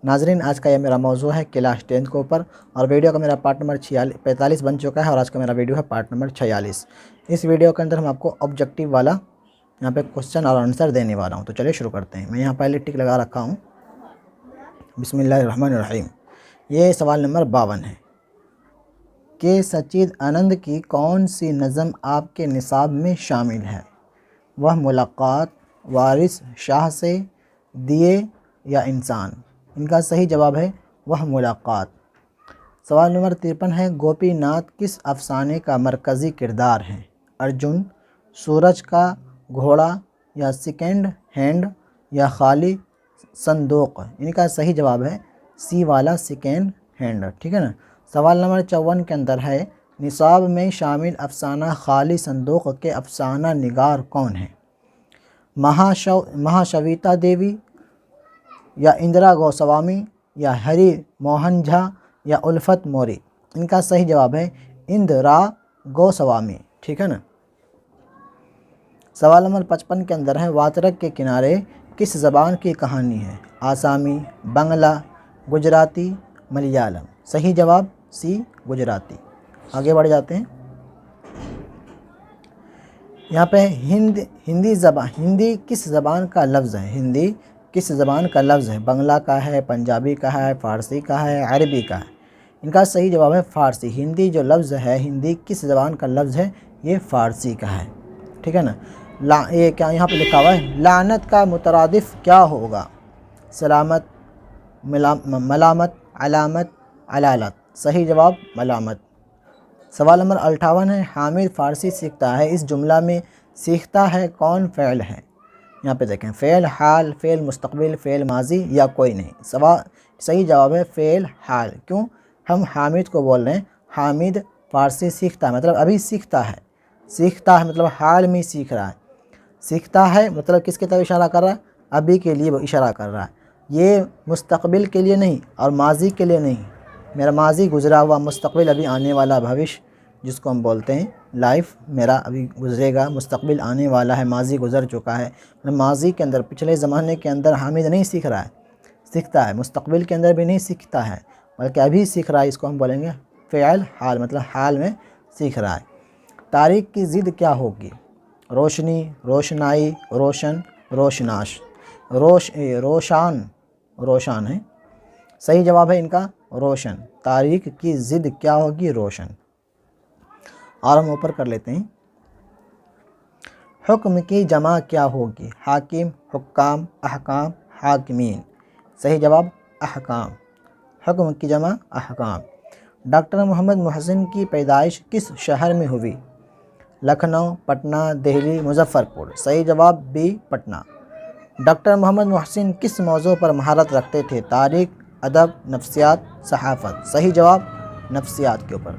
ناظرین آج کا یہ میرا موضوع ہے کلاس 10 کے اوپر، اور ویڈیو کا میرا پارٹ نمبر 45 بن چکا ہے، اور آج کا میرا ویڈیو ہے پارٹ نمبر 46۔ اس ویڈیو کے اندر ہم آپ کو آبجیکٹیو والا یہاں پہ کوسچن اور آنسر دینے والا ہوں، تو چلیے شروع کرتے ہیں۔ میں یہاں پہلے ٹک لگا رکھا ہوں، بسم اللہ الرحمن الرحیم۔ یہ سوال نمبر 52 ہے کہ سچید آنند کی کون سی نظم آپ کے نصاب میں شامل ہے؟ وہ ملاقات، وارث شاہ سے، دیے یا انسان؟ ان کا صحیح جواب ہے وہ ملاقات۔ سوال نمبر 53 ہے گوپی ناتھ کس افسانے کا مرکزی کردار ہے؟ ارجن، سورج کا گھوڑا، یا سیکنڈ ہینڈ، یا خالی صندوق؟ ان کا صحیح جواب ہے سی والا سیکنڈ ہینڈ، ٹھیک ہے نا۔ سوال نمبر 54 کے اندر ہے نصاب میں شامل افسانہ خالی صندوق کے افسانہ نگار کون ہیں؟ مہاشویتا دیوی، یا اندرا گوسوامی، یا ہری موہن جھا، یا الفت موری؟ ان کا صحیح جواب ہے اندرا گوسوامی، ٹھیک ہے نا۔ سوال نمبر 55 کے اندر ہے واترک کے کنارے کس زبان کی کہانی ہے؟ آسامی، بنگلہ، گجراتی، ملیالم؟ صحیح جواب سی گجراتی۔ آگے بڑھ جاتے ہیں۔ یہاں پہ ہندی کس زبان کا لفظ ہے؟ ہندی کس زبان کا لفظ ہے؟ بنگلہ کا ہے، پنجابی کا ہے، فارسی کا ہے، عربی کا ہے؟ ان کا صحیح جواب ہے فارسی۔ ہندی جو لفظ ہے، ہندی کس زبان کا لفظ ہے؟ یہ فارسی کا ہے، ٹھیک ہے نا۔ یہ کیا یہاں پہ لکھا ہوا ہے؟ لعنت کا مترادف کیا ہوگا؟ سلامت، ملامت، علامت، علالت؟ صحیح جواب ملامت۔ سوال نمبر 58 ہے حامد فارسی سیکھتا ہے، اس جملہ میں سیکھتا ہے کون فعل ہے؟ یہاں پہ دیکھیں فعل حال، فعل مستقبل، فعل ماضی، یا کوئی نہیں؟ صحیح جواب ہے فعل حال۔ کیوں ہم حامد کو بول رہے ہیں؟ حامد فارسی سیکھتا ہے مطلب ابھی سیکھتا ہے، سیکھتا ہے مطلب حال میں سیکھ رہا ہے، سیکھتا ہے مطلب کس کی طرف اشارہ کر رہا ہے؟ ابھی کے لیے وہ اشارہ کر رہا ہے، یہ مستقبل کے لیے نہیں اور ماضی کے لیے نہیں۔ میرا ماضی گزرا ہوا، مستقبل ابھی آنے والا، بھوش جس کو ہم بولتے ہیں لائف میرا ابھی گزرے گا، مستقبل آنے والا ہے، ماضی گزر چکا ہے۔ ماضی کے اندر، پچھلے زمانے کے اندر حامد نہیں سیکھ رہا ہے، سیکھتا ہے، مستقبل کے اندر بھی نہیں سیکھتا ہے بلکہ ابھی سیکھ رہا ہے، اس کو ہم بولیں گے فعل حال، مطلب حال میں سیکھ رہا ہے۔ تاریخ کی ضد کیا ہوگی؟ روشنی، روشنائی، روشن، روشناش؟ روشان ہے، صحیح جواب ہے ان کا روشن۔ تاریخ کی ضد کیا ہوگی؟ روشن۔ اور ہم اوپر کر لیتے ہیں حکم کی جمع کیا ہوگی؟ حاکم، حکام، احکام، حاکمین؟ صحیح جواب احکام۔ حکم کی جمع احکام۔ ڈاکٹر محمد محسن کی پیدائش کس شہر میں ہوئی؟ لکھنؤ، پٹنہ، دہلی، مظفر پور؟ صحیح جواب بی پٹنہ۔ ڈاکٹر محمد محسن کس موضوع پر مہارت رکھتے تھے؟ تاریخ، ادب، نفسیات، صحافت؟ صحیح جواب نفسیات کے اوپر۔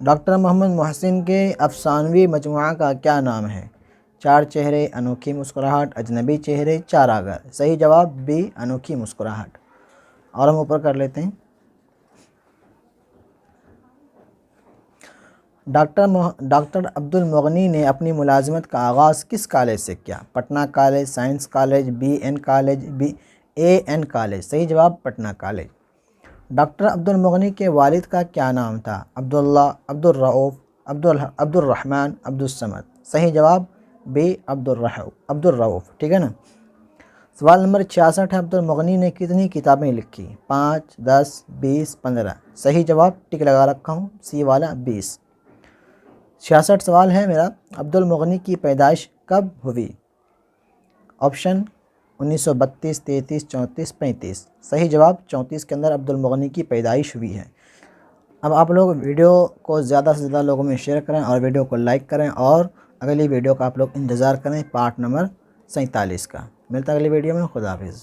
ڈاکٹر محمد محسن کے افسانوی مجموعہ کا کیا نام ہے؟ چار چہرے، انوکھی مسکراہٹ، اجنبی چہرے، چارہ گھر؟ صحیح جواب بی انوکھی مسکراہٹ۔ اور ہم اوپر کر لیتے ہیں ڈاکٹر عبد المغنی نے اپنی ملازمت کا آغاز کس کالج سے کیا؟ Patna college, science college, B N college, A N college? صحیح جواب پٹنہ کالج۔ ڈاکٹر عبد المغنی کے والد کا کیا نام تھا؟ عبداللہ، عبدالرؤف، عبد الرحمن، عبد الصمد؟ صحیح جواب بی عبد الرؤف، ٹھیک ہے نا۔ سوال نمبر 66 ہے عبد المغنی نے کتنی کتابیں لکھی؟ 5، 10، 20، 15؟ صحیح جواب ٹک لگا رکھا ہوں سی والا 20۔ 66 سوال ہے میرا عبد المغنی کی پیدائش کب ہوئی؟ آپشن 1932، 33، 34، 35؟ صحیح جواب 34 کے اندر عبد المغنی کی پیدائش ہوئی ہے۔ اب آپ لوگ ویڈیو کو زیادہ سے زیادہ لوگوں میں شیئر کریں اور ویڈیو کو لائک کریں، اور اگلی ویڈیو کا آپ لوگ انتظار کریں پارٹ نمبر 47 کا۔ ملتا ہے اگلی ویڈیو میں، خدا حافظ۔